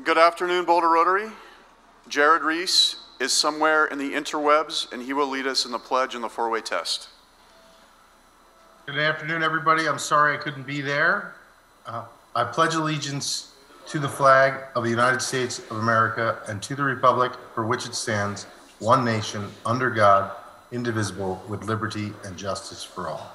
Good afternoon, Boulder Rotary. Jared Reese is somewhere in the interwebs, and he will lead us in the pledge and the four-way test. Good afternoon, everybody. I'm sorry I couldn't be there. I pledge allegiance to the flag of the United States of America and to the republic for which it stands, one nation, under God, indivisible, with liberty and justice for all.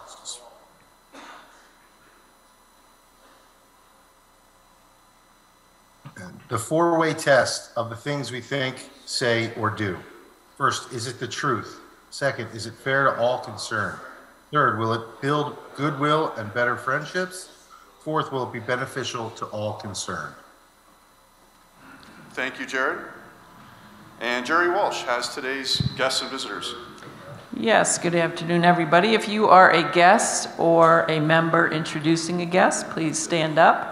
The four-way test of the things we think, say, or do. First, is it the truth? Second, is it fair to all concerned? Third, will it build goodwill and better friendships? Fourth, will it be beneficial to all concerned? Thank you, Jared. And Jerry Walsh has today's guests and visitors. Yes, good afternoon, everybody. If you are a guest or a member introducing a guest, please stand up.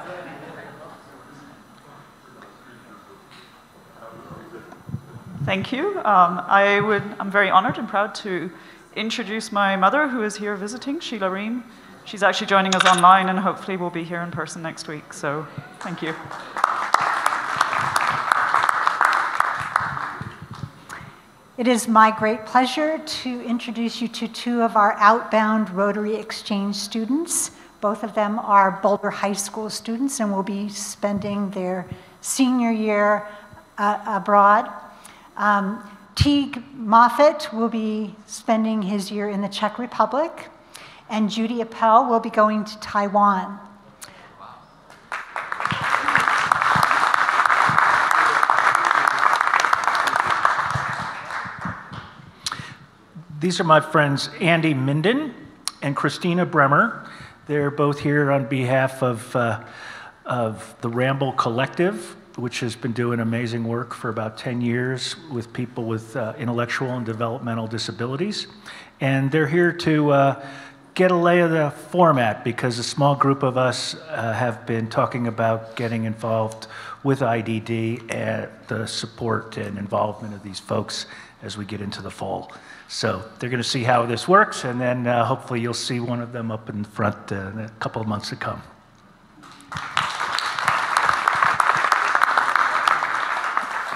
Thank you. I'm very honored and proud to introduce my mother, who is here visiting, Sheila Ream. She's actually joining us online and hopefully will be here in person next week. So thank you. It is my great pleasure to introduce you to two of our outbound Rotary Exchange students. Both of them are Boulder High School students and will be spending their senior year abroad. Teague Moffat will be spending his year in the Czech Republic, and Judy Appel will be going to Taiwan. These are my friends Andy Minden and Christina Bremer. They're both here on behalf of the Ramble Collective, which has been doing amazing work for about 10 years with people with intellectual and developmental disabilities. And they're here to get a lay of the format because a small group of us have been talking about getting involved with IDD and the support and involvement of these folks as we get into the fall. So they're going to see how this works, and then hopefully you'll see one of them up in front in a couple of months to come.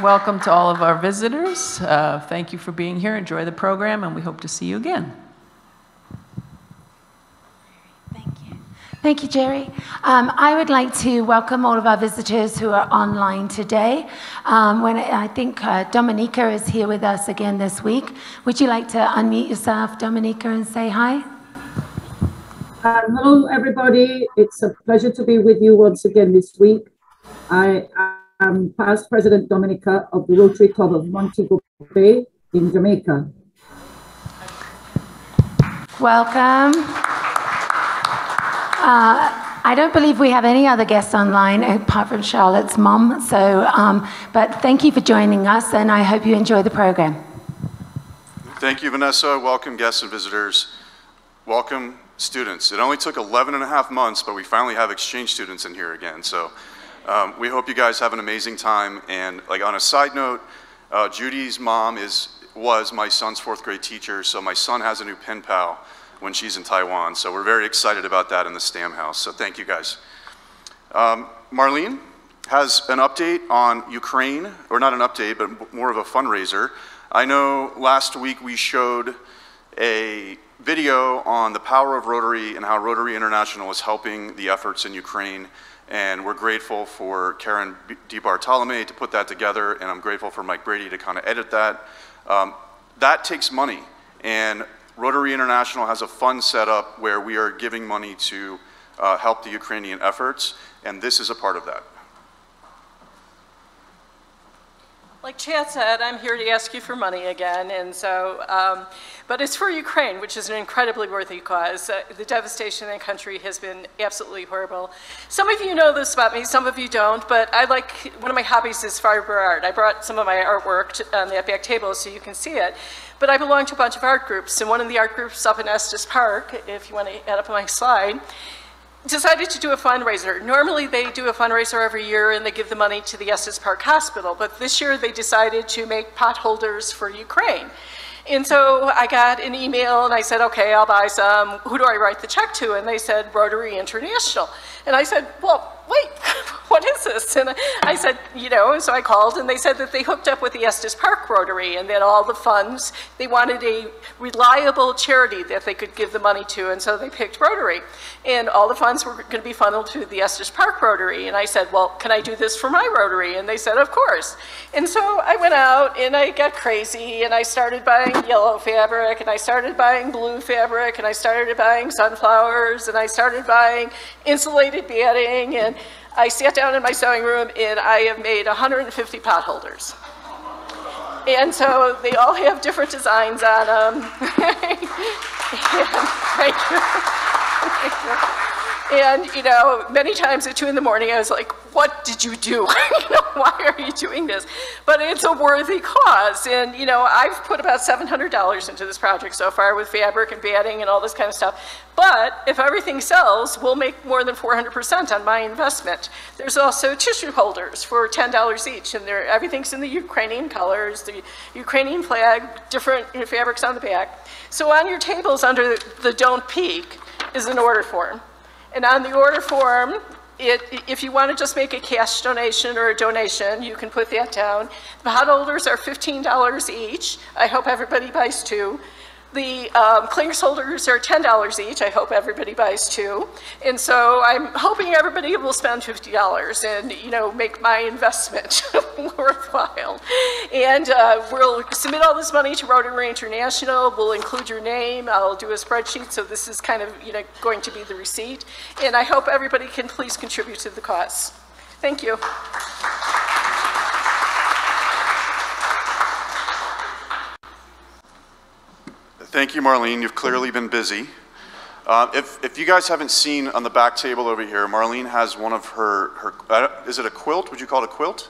Welcome to all of our visitors. Thank you for being here. Enjoy the program, and we hope to see you again. Thank you. Thank you, Jerry. I would like to welcome all of our visitors who are online today. I think Dominica is here with us again this week. Would you like to unmute yourself, Dominica, and say hi? Hello, everybody. It's a pleasure to be with you once again this week. I'm past President Dominica of the Rotary Club of Montego Bay in Jamaica. Welcome. I don't believe we have any other guests online apart from Charlotte's mom. So, but thank you for joining us, and I hope you enjoy the program. Thank you, Vanessa. Welcome, guests and visitors. Welcome, students. It only took 11.5 months, but we finally have exchange students in here again. So. We hope you guys have an amazing time. And like on a side note, Judy's mom was my son's 4th grade teacher, so my son has a new pen pal when she's in Taiwan. So we're very excited about that in the Stam House. So thank you guys. Marlene has an update on Ukraine, or not an update, but more of a fundraiser. I know last week we showed a video on the power of Rotary and how Rotary International is helping the efforts in Ukraine. And we're grateful for Karen DeBartolome to put that together, and I'm grateful for Mike Brady to kind of edit that. That takes money, and Rotary International has a fund set up where we are giving money to help the Ukrainian efforts, and this is a part of that. Like Chad said, I'm here to ask you for money again, and so, but it's for Ukraine, which is an incredibly worthy cause. The devastation in the country has been absolutely horrible. Some of you know this about me, some of you don't, but one of my hobbies is fiber art. I brought some of my artwork on the back table so you can see it, but I belong to a bunch of art groups, and one of the art groups up in Estes Park, if you want to add up my slide, decided to do a fundraiser. Normally they do a fundraiser every year and they give the money to the Estes Park Hospital, but this year they decided to make potholders for Ukraine. And so I got an email and I said, okay, I'll buy some. Who do I write the check to? And they said, Rotary International. And I said, well, wait, what is this? And I said, you know, so I called and they said that they hooked up with the Estes Park Rotary and that all the funds, they wanted a reliable charity that they could give the money to, and so they picked Rotary. And all the funds were going to be funneled to the Estes Park Rotary. And I said, well, can I do this for my Rotary? And they said, of course. And so I went out and I got crazy and I started buying yellow fabric and I started buying blue fabric and I started buying sunflowers and I started buying insulated batting, and I sat down in my sewing room and I have made 150 potholders. And so they all have different designs on them. Thank you. And, you know, many times at 2 in the morning, I was like, what did you do? You know, why are you doing this? But it's a worthy cause. And, you know, I've put about $700 into this project so far with fabric and batting and all this kind of stuff. But if everything sells, we'll make more than 400% on my investment. There's also tissue holders for $10 each, and everything's in the Ukrainian colors, the Ukrainian flag, different fabrics on the back. So on your tables under the Don't Peek is an order form. And on the order form, if you want to just make a cash donation or a donation, you can put that down. The potholders are $15 each. I hope everybody buys 2. The clingers holders are $10 each. I hope everybody buys 2. And so I'm hoping everybody will spend $50 and, you know, make my investment worthwhile. And we'll submit all this money to Rotary International. We'll include your name. I'll do a spreadsheet. So this is kind of, you know, going to be the receipt. And I hope everybody can please contribute to the cause. Thank you. Thank you, Marlene. You've clearly been busy. If you guys haven't seen on the back table over here, Marlene has one of her is it a quilt? Would you call it a quilt?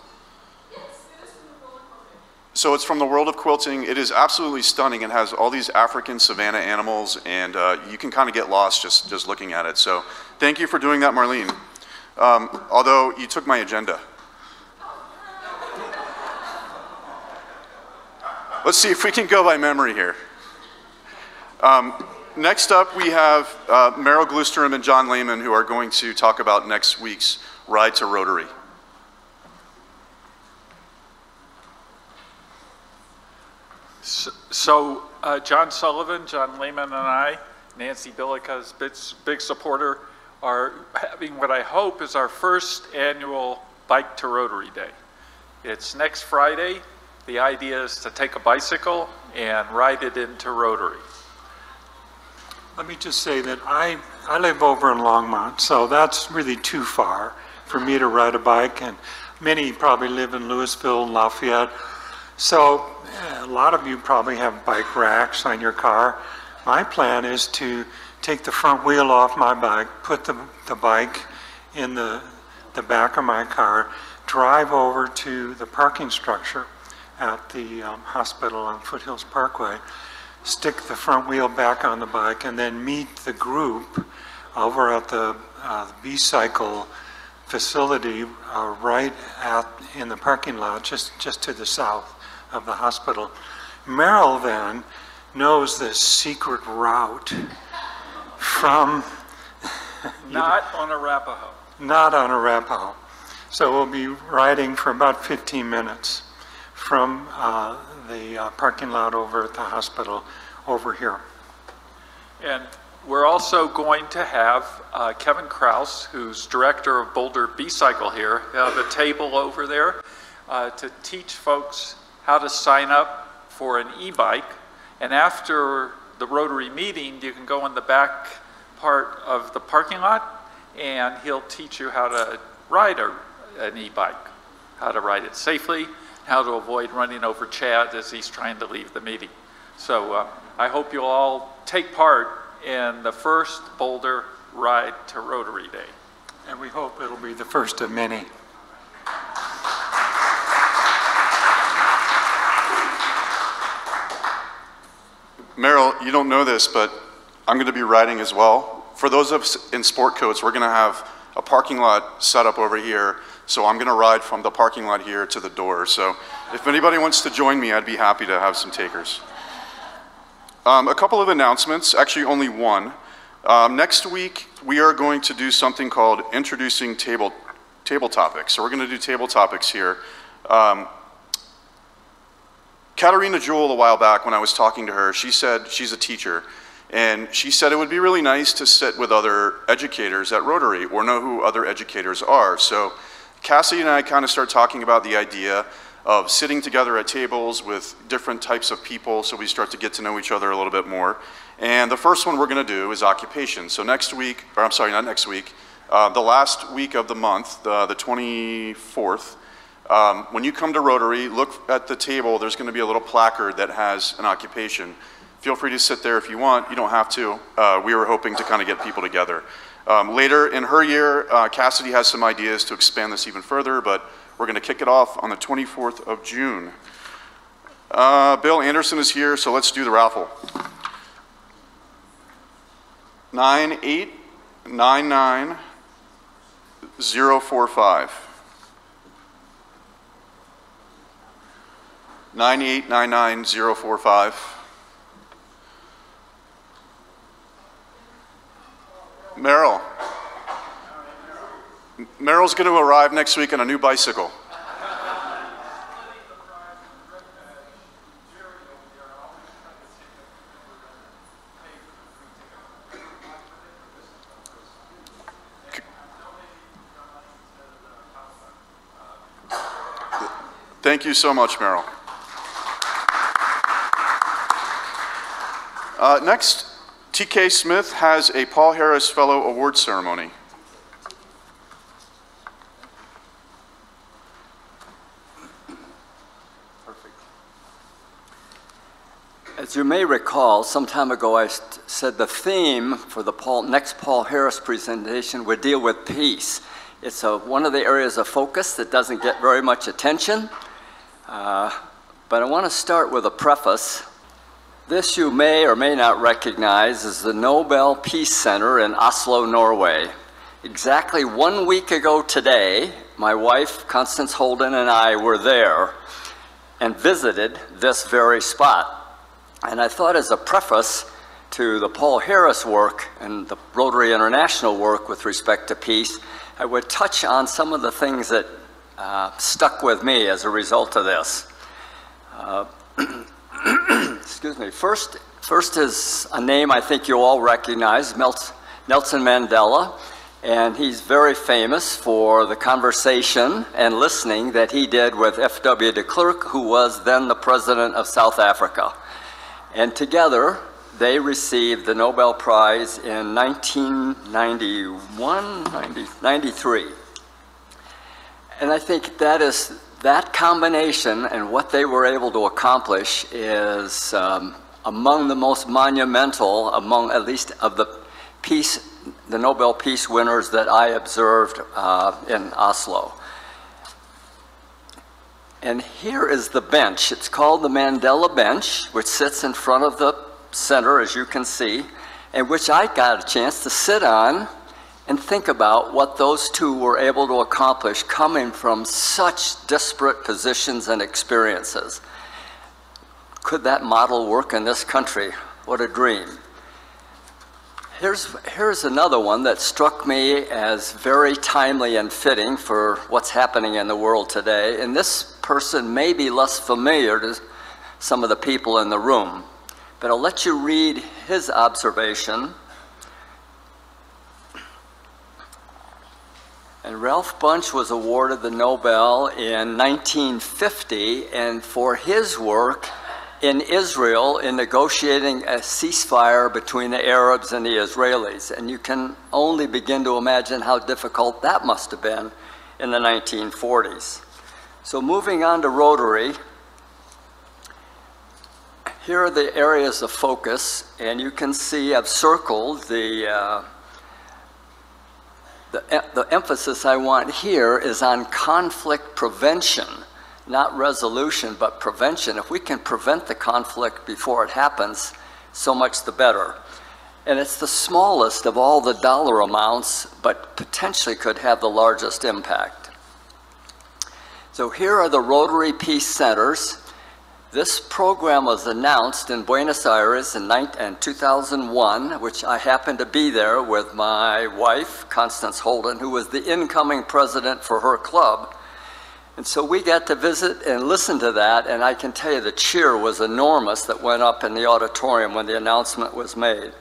Yes, it is from the World of Quilting. So it's from the World of Quilting. It is absolutely stunning. It has all these African savanna animals, and you can kind of get lost just looking at it. So thank you for doing that, Marlene. Although you took my agenda. Let's see if we can go by memory here. Next up, we have Meryl Glusterom and John Lehman, who are going to talk about next week's Ride to Rotary. So John Sullivan, John Lehman, and I, Nancy Billica's big supporter, are having what I hope is our first annual Bike to Rotary Day. It's next Friday. The idea is to take a bicycle and ride it into Rotary. Let me just say that I live over in Longmont, so that's really too far for me to ride a bike, and many probably live in Louisville and Lafayette. So a lot of you probably have bike racks on your car. My plan is to take the front wheel off my bike, put the bike in the back of my car, drive over to the parking structure at the hospital on Foothills Parkway, stick the front wheel back on the bike, and then meet the group over at the B-Cycle facility right in the parking lot, just to the south of the hospital. Meryl then knows this secret route from... Not on Arapahoe. Not on Arapahoe. So we'll be riding for about 15 minutes from the parking lot over at the hospital over here. And we're also going to have Kevin Kraus, who's director of Boulder B-Cycle here, have a table over there to teach folks how to sign up for an e-bike. And after the Rotary meeting, you can go in the back part of the parking lot and he'll teach you how to ride an e-bike, how to ride it safely, how to avoid running over Chad as he's trying to leave the meeting. So I hope you'll all take part in the first Boulder Ride to Rotary Day. And we hope it'll be the first of many. Meryl, you don't know this, but I'm going to be riding as well. For those of us in sport coats, we're going to have a parking lot set up over here. So I'm going to ride from the parking lot here to the door. So if anybody wants to join me, I'd be happy to have some takers. A couple of announcements, actually only one. Next week, we are going to do something called Introducing Table table topics. So we're going to do table topics here. Katarina Jewell, a while back when I was talking to her, she said, she's a teacher, and she said it would be really nice to sit with other educators at Rotary or know who other educators are. So Cassidy and I kind of start talking about the idea of sitting together at tables with different types of people so we start to get to know each other a little bit more. And the first one we're going to do is occupation. So next week, or I'm sorry, not next week, the last week of the month, the 24th, when you come to Rotary, look at the table. There's going to be a little placard that has an occupation. Feel free to sit there if you want. You don't have to. We were hoping to kind of get people together. Later in her year, Cassidy has some ideas to expand this even further, but we're going to kick it off on the 24th of June. Bill Anderson is here, so let's do the raffle. 9899045. 9899045. Meryl. Meryl's going to arrive next week on a new bicycle. Thank you so much, Meryl. Next, TK Smith has a Paul Harris Fellow Award Ceremony. As you may recall, some time ago I said the theme for the next Paul Harris presentation would deal with peace. It's one of the areas of focus that doesn't get very much attention, but I want to start with a preface. This you may or may not recognize is the Nobel Peace Center in Oslo, Norway. Exactly 1 week ago today, my wife, Constance Holden, and I were there and visited this very spot. And I thought as a preface to the Paul Harris work and the Rotary International work with respect to peace, I would touch on some of the things that stuck with me as a result of this. Excuse me. First is a name I think you all recognize, Nelson Mandela, and he's very famous for the conversation and listening that he did with F.W. de Klerk, who was then the president of South Africa. And together, they received the Nobel Prize in 1993. And I think that combination and what they were able to accomplish is among the most monumental, among at least of the Nobel Peace winners that I observed in Oslo. And here is the bench. It's called the Mandela Bench, which sits in front of the center, as you can see, and which I got a chance to sit on and think about what those two were able to accomplish coming from such disparate positions and experiences. Could that model work in this country? What a dream. Here's another one that struck me as very timely and fitting for what's happening in the world today. And this person may be less familiar to some of the people in the room, but I'll let you read his observation. And Ralph Bunche was awarded the Nobel in 1950, and for his work in Israel in negotiating a ceasefire between the Arabs and the Israelis. And you can only begin to imagine how difficult that must have been in the 1940s. So moving on to Rotary, here are the areas of focus, and you can see I've circled the emphasis I want here is on conflict prevention, not resolution, but prevention. If we can prevent the conflict before it happens, so much the better. And it's the smallest of all the dollar amounts, but potentially could have the largest impact. So here are the Rotary Peace Centers. This program was announced in Buenos Aires in 2001, which I happened to be there with my wife, Constance Holden, who was the incoming president for her club. And so we got to visit and listen to that, and I can tell you the cheer was enormous that went up in the auditorium when the announcement was made.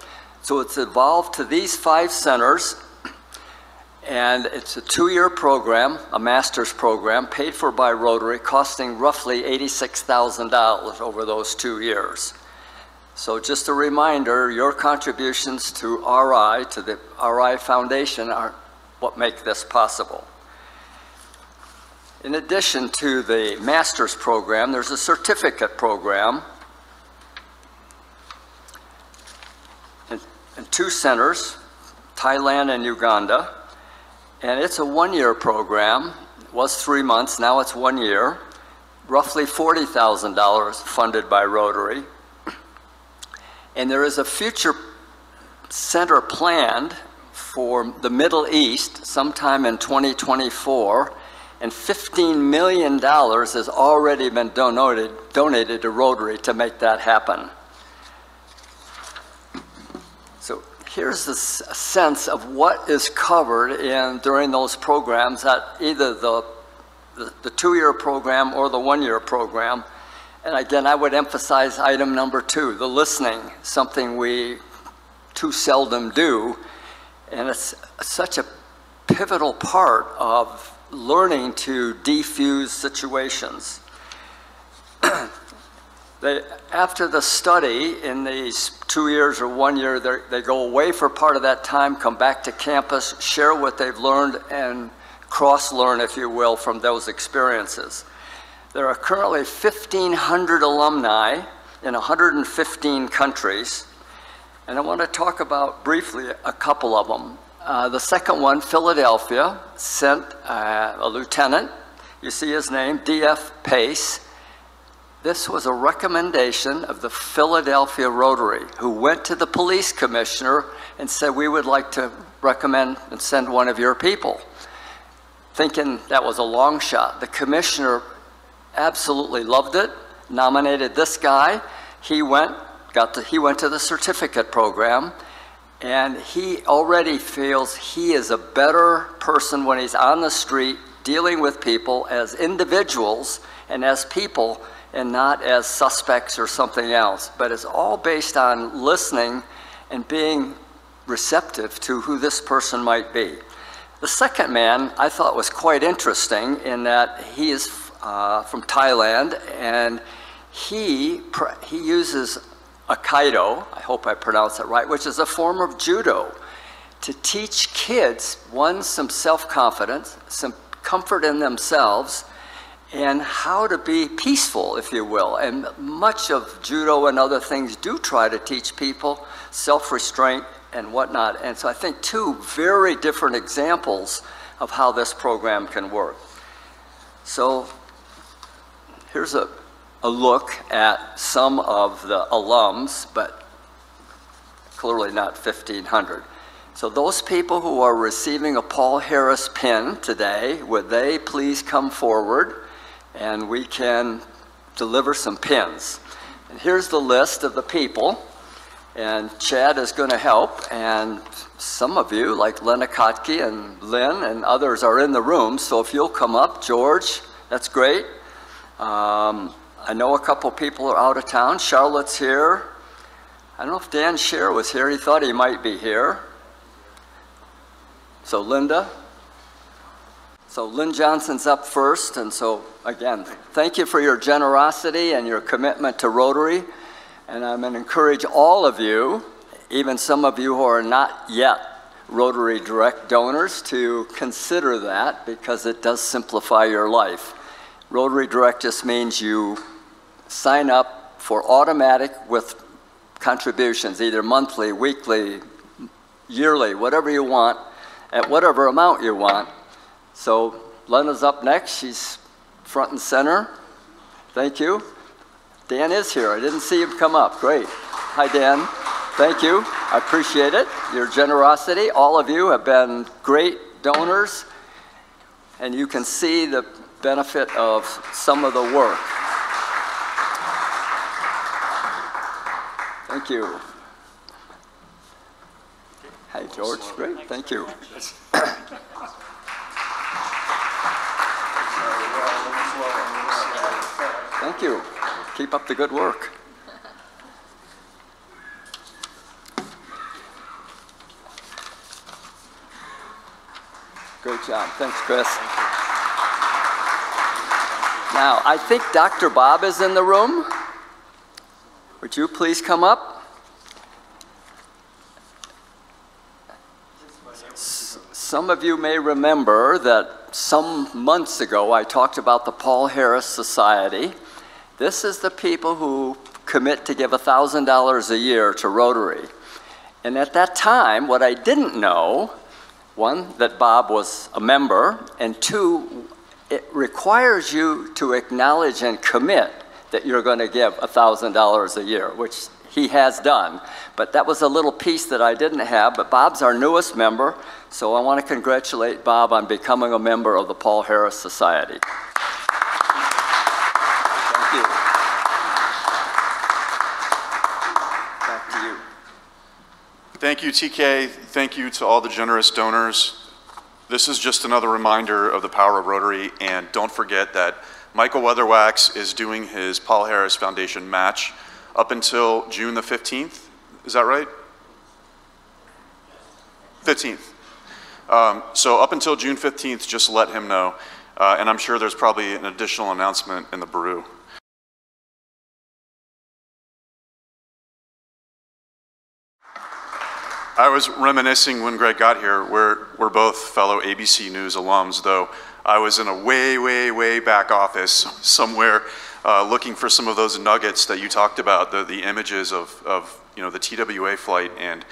So it's evolved to these 5 centers, and it's a 2-year program, a master's program, paid for by Rotary, costing roughly $86,000 over those 2 years. So just a reminder, your contributions to RI, to the RI Foundation, are what make this possible. In addition to the master's program, there's a certificate program in 2 centers, Thailand and Uganda. And it's a 1-year program. It was 3 months, now it's 1 year. Roughly $40,000 funded by Rotary. And there is a future center planned for the Middle East sometime in 2024. And $15 million has already been donated to Rotary to make that happen. So here's a sense of what is covered during those programs at either the 2-year program or the 1-year program. And again, I would emphasize item number 2, the listening, something we too seldom do. And it's such a pivotal part of learning to defuse situations. After the study in these 2 years or 1 year, they go away for part of that time, come back to campus, share what they've learned, and cross-learn, if you will, from those experiences. There are currently 1,500 alumni in 115 countries, and I want to talk about briefly a couple of them. The second one, Philadelphia, sent a lieutenant, you see his name, D.F. Pace. This was a recommendation of the Philadelphia Rotary, who went to the police commissioner and said, we would like to recommend and send one of your people. Thinking that was a long shot. The commissioner absolutely loved it, nominated this guy. He went to the certificate program, and he already feels he is a better person when he's on the street dealing with people as individuals and as people and not as suspects or something else. But it's all based on listening and being receptive to who this person might be. The second man I thought was quite interesting in that he is from Thailand, and he uses Aikido, I hope I pronounced that right, which is a form of judo, to teach kids, one, some self-confidence, some comfort in themselves, and how to be peaceful, if you will. And much of judo and other things do try to teach people self-restraint and whatnot. And so I think 2 very different examples of how this program can work. So here's a look at some of the alums, but clearly not 1,500. So those people who are receiving a Paul Harris pin today, would they please come forward and we can deliver some pins. And here's the list of the people, and Chad is going to help, and some of you, like Lena Kotke and Lynn and others, are in the room, so if you'll come up, George, that's great. I know a couple people are out of town. Charlotte's here. I don't know if Dan Scher was here. He thought he might be here. So Linda. So Lynn Johnson's up first. And so again, thank you for your generosity and your commitment to Rotary. And I'm going to encourage all of you, even some of you who are not yet Rotary Direct donors, to consider that, because it does simplify your life. Rotary Direct just means you sign up for automatic with contributions, either monthly, weekly, yearly, whatever you want, at whatever amount you want. So Lena's up next. She's front and center. Thank you. Dan is here. I didn't see him come up. Great. Hi, Dan. Thank you. I appreciate it, your generosity. All of you have been great donors, and you can see the benefit of some of the work. Thank you. Hi, George. Great. Thank you. Thank you. Keep up the good work. Great job. Thanks, Chris. Now, I think Dr. Bob is in the room. Would you please come up? Some of you may remember that some months ago I talked about the Paul Harris Society. This is the people who commit to give $1,000 a year to Rotary. And at that time, what I didn't know, one, that Bob was a member, and two, it requires you to acknowledge and commit that you're going to give $1,000 a year, which he has done. But that was a little piece that I didn't have, but Bob's our newest member, so I want to congratulate Bob on becoming a member of the Paul Harris Society. Thank you. Back to you. Thank you, TK. Thank you to all the generous donors. This is just another reminder of the power of Rotary, and don't forget that Michael Weatherwax is doing his Paul Harris Foundation match up until June the 15th. Is that right? 15th. So up until June 15th, just let him know. And I'm sure there's probably an additional announcement in the brew. I was reminiscing when Greg got here. We're both fellow ABC News alums, though I was in a way, way, way back office somewhere looking for some of those nuggets that you talked about, the images of the TWA flight, and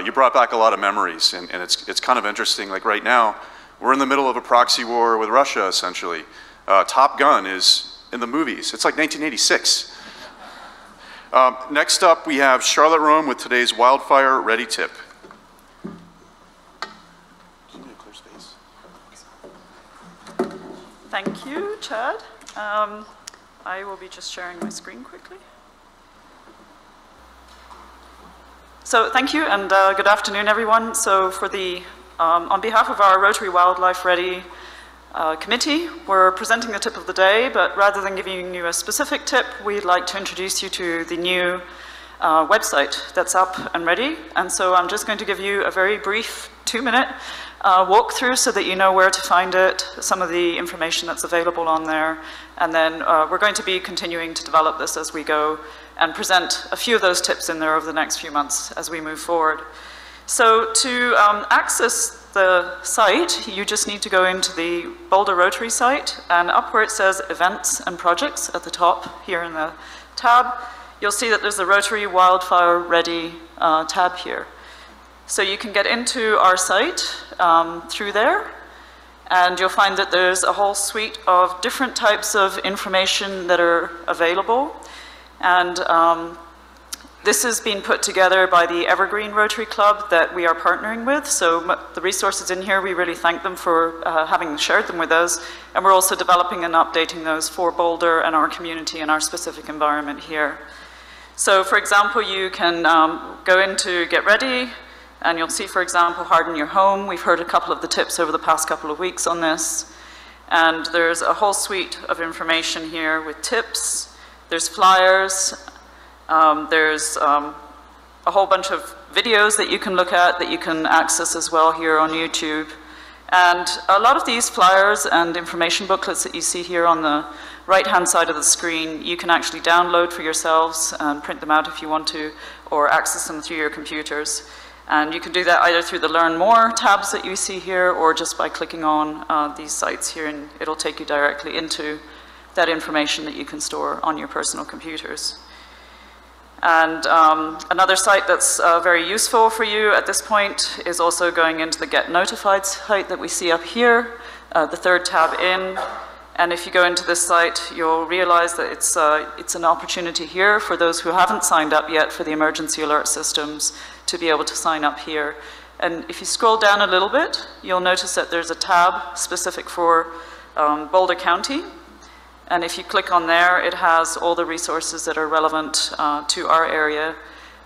you brought back a lot of memories, and it's kind of interesting. Like right now, we're in the middle of a proxy war with Russia, essentially. Top Gun is in the movies. It's like 1986. Next up, we have Charlotte Rome with today's Wildfire Ready tip. Thank you, Chad. I will be just sharing my screen quickly. So thank you, and good afternoon, everyone. So for the, on behalf of our Rotary Wildlife Ready committee, we're presenting the tip of the day, but rather than giving you a specific tip, we'd like to introduce you to the new website that's up and ready. And so I'm just going to give you a very brief 2-minute walkthrough so that you know where to find it, some of the information that's available on there, and then we're going to be continuing to develop this as we go and present a few of those tips in there over the next few months as we move forward. So to access the site, you just need to go into the Boulder Rotary site, and up where it says Events and Projects at the top here in the tab, you'll see that there's the Rotary Wildfire Ready tab here. So you can get into our site through there, and you'll find that there's a whole suite of different types of information that are available. And this has been put together by the Evergreen Rotary Club that we are partnering with. So the resources in here, we really thank them for having shared them with us. And we're also developing and updating those for Boulder and our community and our specific environment here. So for example, you can go into Get Ready, and you'll see, for example, Harden Your Home. We've heard a couple of the tips over the past couple of weeks on this. And there's a whole suite of information here with tips. There's flyers. There's a whole bunch of videos that you can look at that you can access as well here on YouTube. And a lot of these flyers and information booklets that you see here on the right-hand side of the screen, you can actually download for yourselves and print them out if you want to, or access them through your computers. And you can do that either through the Learn More tabs that you see here, or just by clicking on these sites here, and it'll take you directly into that information that you can store on your personal computers. And another site that's very useful for you at this point is also going into the Get Notified site that we see up here, the third tab in. And if you go into this site, you'll realize that it's an opportunity here for those who haven't signed up yet for the emergency alert systems to be able to sign up here. And if you scroll down a little bit, you'll notice that there's a tab specific for Boulder County. And if you click on there, it has all the resources that are relevant to our area.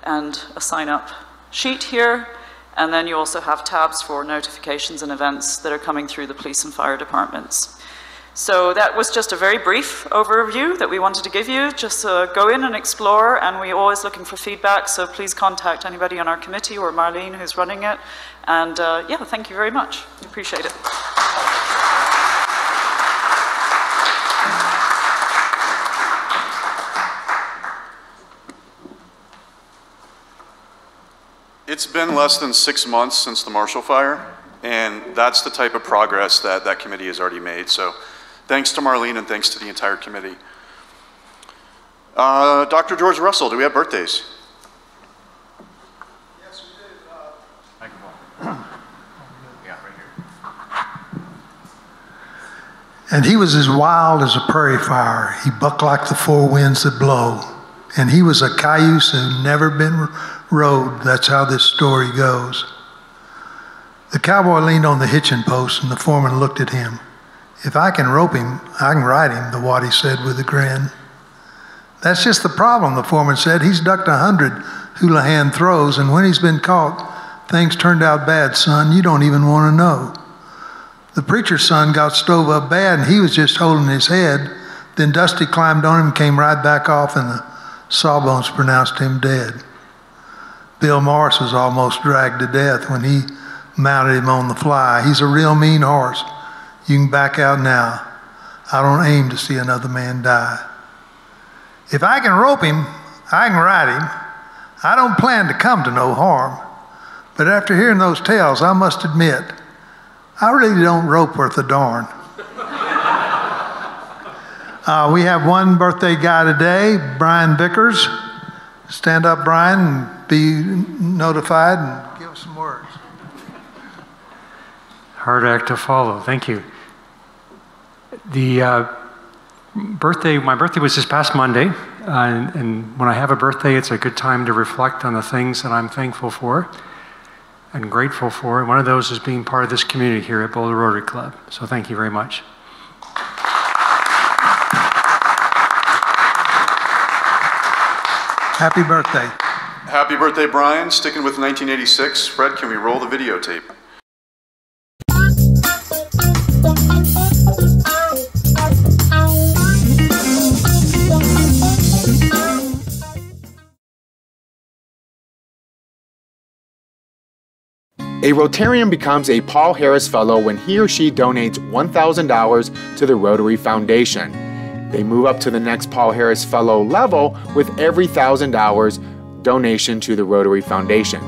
and a sign-up sheet here. And then you also have tabs for notifications and events that are coming through the police and fire departments. So that was just a very brief overview that we wanted to give you. Just go in and explore, and we're always looking for feedback, so please contact anybody on our committee or Marlene who's running it. And yeah, thank you very much. We appreciate it. It's been less than 6 months since the Marshall Fire, and that's the type of progress that that committee has already made. So thanks to Marlene and thanks to the entire committee. Dr. George Russell, do we have birthdays? Yes, we did. Yeah, right here. And he was as wild as a prairie fire. He bucked like the four winds that blow. And he was a cayuse who'd never been rode. That's how this story goes. The cowboy leaned on the hitching post and the foreman looked at him. If I can rope him, I can ride him, the waddy said with a grin. That's just the problem, the foreman said. He's ducked 100 hula hand throws, and when he's been caught, things turned out bad, son. You don't even want to know. The preacher's son got stove up bad, and he was just holding his head. Then Dusty climbed on him and came right back off, and the sawbones pronounced him dead. Bill Morris was almost dragged to death when he mounted him on the fly. He's a real mean horse. You can back out now. I don't aim to see another man die. If I can rope him, I can ride him. I don't plan to come to no harm. But after hearing those tales, I must admit, I really don't rope worth a darn. We have one birthday guy today, Brian Vickers. Stand up, Brian, and be notified and give us some words. Hard act to follow. Thank you. My birthday was this past Monday, and when I have a birthday, it's a good time to reflect on the things that I'm thankful for and grateful for. And one of those is being part of this community here at Boulder Rotary Club. So thank you very much. Happy birthday. Happy birthday, Brian. Sticking with 1986. Fred, can we roll the videotape? A Rotarian becomes a Paul Harris Fellow when he or she donates $1,000 to the Rotary Foundation. They move up to the next Paul Harris Fellow level with every $1,000 donation to the Rotary Foundation.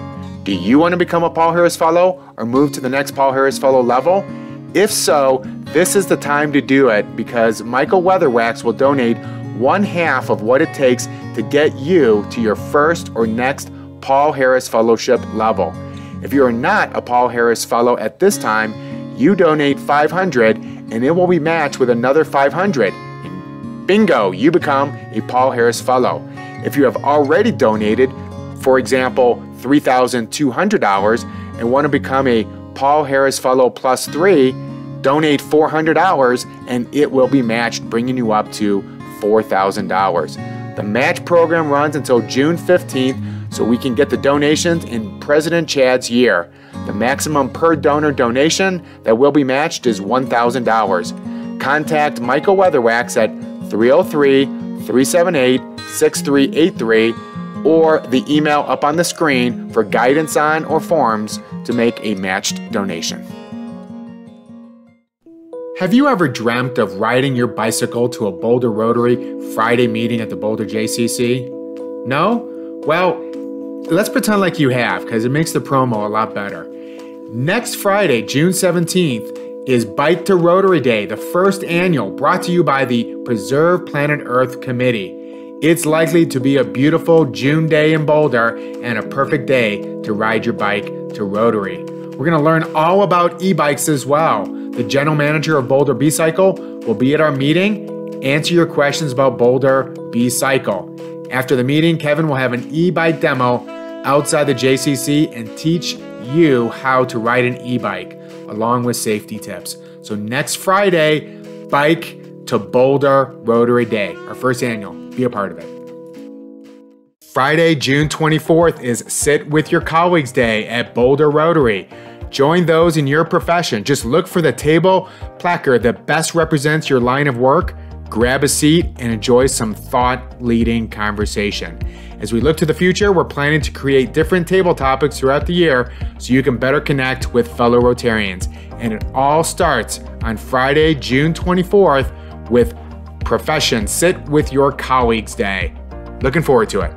Do you want to become a Paul Harris Fellow or move to the next Paul Harris Fellow level? If so, this is the time to do it because Michael Weatherwax will donate 1/2 of what it takes to get you to your first or next Paul Harris Fellowship level. If you are not a Paul Harris Fellow at this time, you donate $500 and it will be matched with another $500. And bingo, you become a Paul Harris Fellow. If you have already donated, for example, $3,200 and want to become a Paul Harris Fellow plus 3, donate $400 and it will be matched, bringing you up to $4,000. The match program runs until June 15th, so we can get the donations in President Chad's year. The maximum per donor donation that will be matched is $1,000. Contact Michael Weatherwax at 303-378-6383 or the email up on the screen for guidance on or forms to make a matched donation. Have you ever dreamt of riding your bicycle to a Boulder Rotary Friday meeting at the Boulder JCC? No? Well, let's pretend like you have, because it makes the promo a lot better. Next Friday, June 17th, is Bike to Rotary Day, the first annual, brought to you by the Preserve Planet Earth Committee. It's likely to be a beautiful June day in Boulder and a perfect day to ride your bike to Rotary. We're going to learn all about e-bikes as well. The general manager of Boulder B-Cycle will be at our meeting, answer your questions about Boulder B-Cycle. After the meeting, Kevin will have an e-bike demo outside the JCC and teach you how to ride an e-bike, along with safety tips. So next Friday, Bike to Boulder Rotary Day, our first annual. Be a part of it. Friday, June 24th is Sit With Your Colleagues Day at Boulder Rotary. Join those in your profession. Just look for the table placard that best represents your line of work, grab a seat, and enjoy some thought-leading conversation. As we look to the future, we're planning to create different table topics throughout the year so you can better connect with fellow Rotarians. And it all starts on Friday, June 24th with Profession Sit With Your Colleagues Day. Looking forward to it.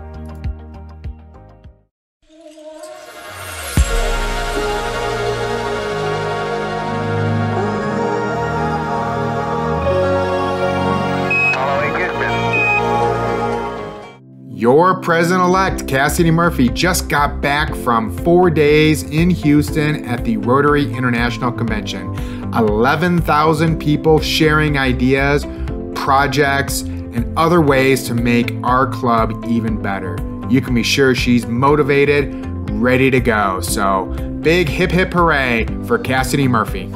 Your President-Elect, Cassidy Murphy, just got back from 4 days in Houston at the Rotary International Convention. 11,000 people sharing ideas, projects, and other ways to make our club even better. You can be sure she's motivated, ready to go. So big hip hip hooray for Cassidy Murphy.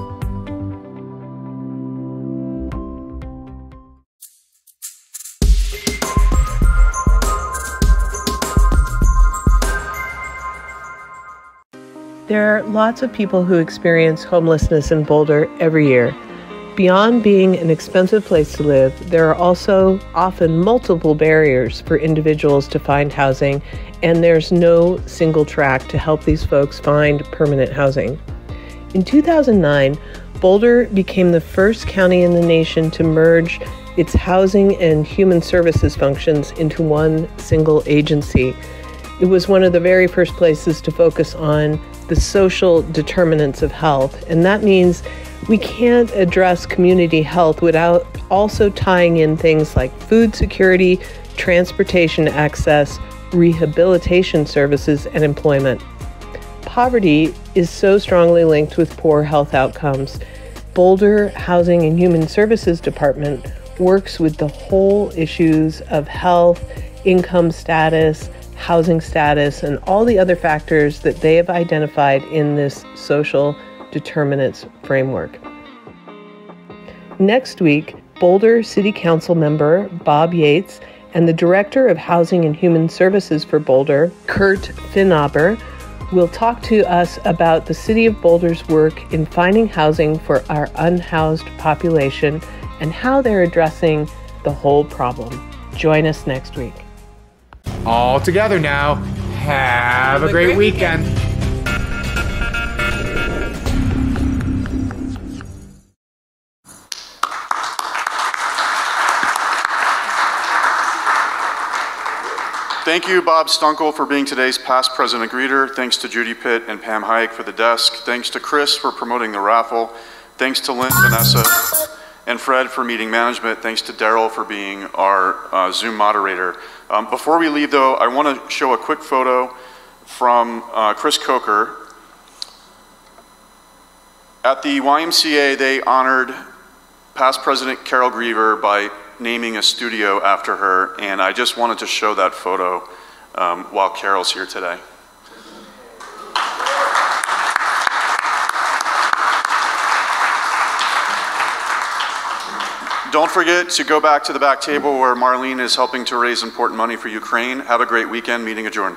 There are lots of people who experience homelessness in Boulder every year. Beyond being an expensive place to live, there are also often multiple barriers for individuals to find housing, and there's no single track to help these folks find permanent housing. In 2009, Boulder became the first county in the nation to merge its housing and human services functions into one single agency. It was one of the very first places to focus on the social determinants of health, and that means we can't address community health without also tying in things like food security, transportation access, rehabilitation services, and employment. Poverty is so strongly linked with poor health outcomes. Boulder Housing and Human Services Department works with the whole issues of health, income status, housing status, and all the other factors that they have identified in this social determinants framework. Next week, Boulder City Council member Bob Yates and the Director of Housing and Human Services for Boulder, Kurt Finauber, will talk to us about the City of Boulder's work in finding housing for our unhoused population and how they're addressing the whole problem. Join us next week. All together now. Have a great weekend. Thank you, Bob Stunkel, for being today's past president greeter. Thanks to Judy Pitt and Pam Hayek for the desk. Thanks to Chris for promoting the raffle. Thanks to Lynn, Vanessa, and Fred for meeting management. Thanks to Daryl for being our Zoom moderator. Before we leave, though, I want to show a quick photo from Chris Coker. At the YMCA, they honored past President Carol Griever by naming a studio after her, and I just wanted to show that photo while Carol's here today. Don't forget to go back to the back table where Marlene is helping to raise important money for Ukraine. Have a great weekend. Meeting adjourned.